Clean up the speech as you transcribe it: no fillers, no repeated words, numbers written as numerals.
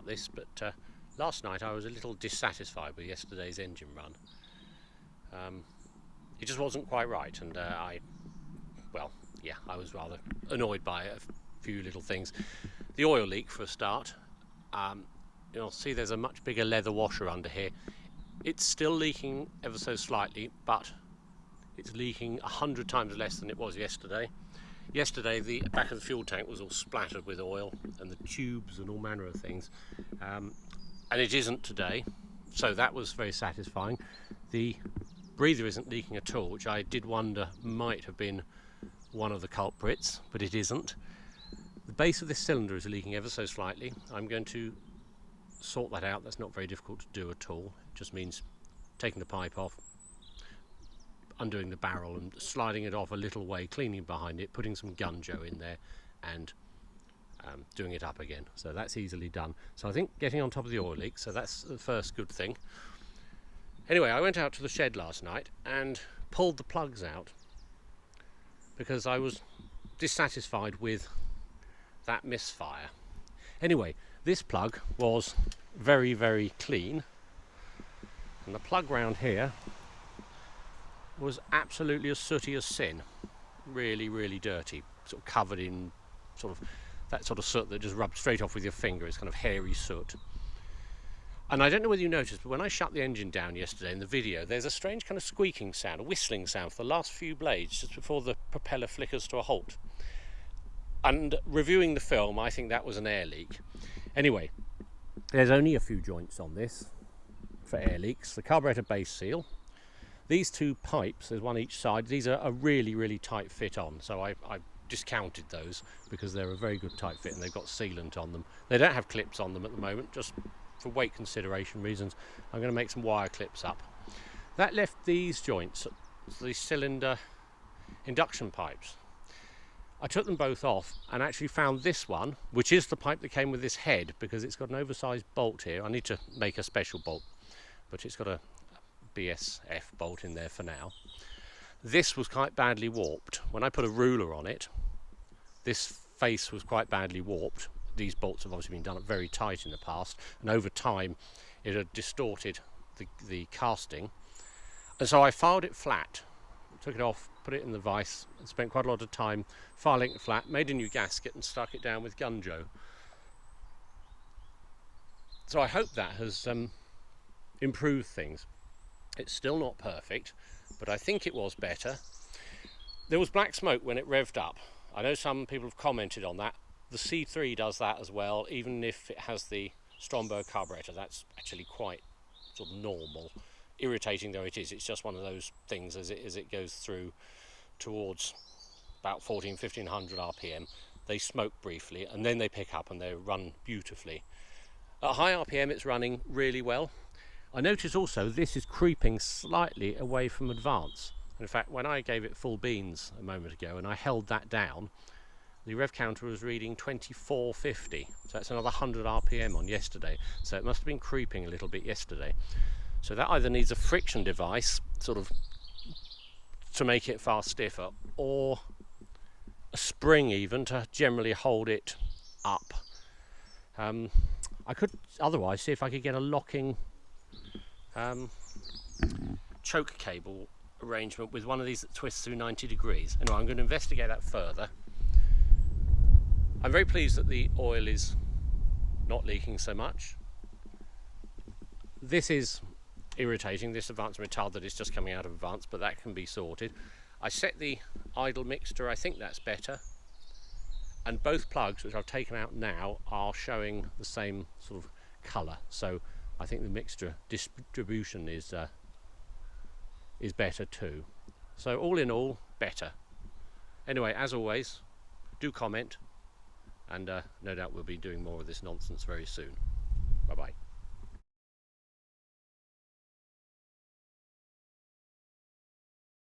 about this, but last night I was a little dissatisfied with yesterday's engine run. It just wasn't quite right, and I was rather annoyed by a few little things. The oil leak, for a start. You'll see there's a much bigger leather washer under here. It's still leaking ever so slightly, but it's leaking 100 times less than it was yesterday. Yesterday the back of the fuel tank was all splattered with oil, and the tubes and all manner of things, and it isn't today, so that was very satisfying. The breather isn't leaking at all, which I did wonder might have been one of the culprits, but it isn't. The base of this cylinder is leaking ever so slightly. I'm going to sort that out. That's not very difficult to do at all. It just means taking the pipe off, undoing the barrel and sliding it off a little way, cleaning behind it, putting some gunjo in there, and doing it up again. So that's easily done. So I think getting on top of the oil leak, so that's the first good thing. Anyway, I went out to the shed last night and pulled the plugs out because I was dissatisfied with that misfire. Anyway, this plug was very, very clean, and the plug round here was absolutely as sooty as sin. Really, really dirty, sort of covered in sort of that sort of soot that just rubs straight off with your finger. It's kind of hairy soot. And I don't know whether you noticed, but when I shut the engine down yesterday in the video, there's a strange kind of squeaking sound, a whistling sound for the last few blades just before the propeller flickers to a halt. And reviewing the film, I think that was an air leak. Anyway, there's only a few joints on this for air leaks. The carburetor base seal. These two pipes, there's one each side, these are a really, really tight fit on, so I discounted those because they're a very good tight fit and they've got sealant on them. They don't have clips on them at the moment, just for weight consideration reasons. I'm going to make some wire clips up. That left these joints, the cylinder induction pipes. I took them both off and actually found this one, which is the pipe that came with this head, because it's got an oversized bolt here. I need to make a special bolt, but it's got a BSF bolt in there for now. This was quite badly warped. When I put a ruler on it, this face was quite badly warped. These bolts have obviously been done up very tight in the past, and over time it had distorted the casting. And so I filed it flat, took it off, put it in the vise, and spent quite a lot of time filing it flat, made a new gasket and stuck it down with gunjo. So I hope that has improved things. It's still not perfect, but I think it was better. There was black smoke when it revved up. I know some people have commented on that. The C3 does that as well, even if it has the Stromberg carburetor. That's actually quite sort of normal. Irritating though it is, it's just one of those things as it goes through towards about 1500 RPM. They smoke briefly and then they pick up and they run beautifully. At high RPM it's running really well. I notice also this is creeping slightly away from advance. In fact, when I gave it full beans a moment ago and I held that down, the rev counter was reading 2450, so that's another 100 RPM on yesterday, so it must have been creeping a little bit yesterday. So that either needs a friction device sort of to make it far stiffer, or a spring even to generally hold it up. I could otherwise see if I could get a locking choke cable arrangement with one of these that twists through 90 degrees. Anyway, I'm going to investigate that further. I'm very pleased that the oil is not leaking so much. This is irritating, this advance retard that is just coming out of advance, but that can be sorted. I set the idle mixture, I think that's better. And both plugs, which I've taken out now, are showing the same sort of colour. So I think the mixture distribution is better too. So all in all, better. Anyway, as always, do comment, and no doubt we'll be doing more of this nonsense very soon. Bye bye.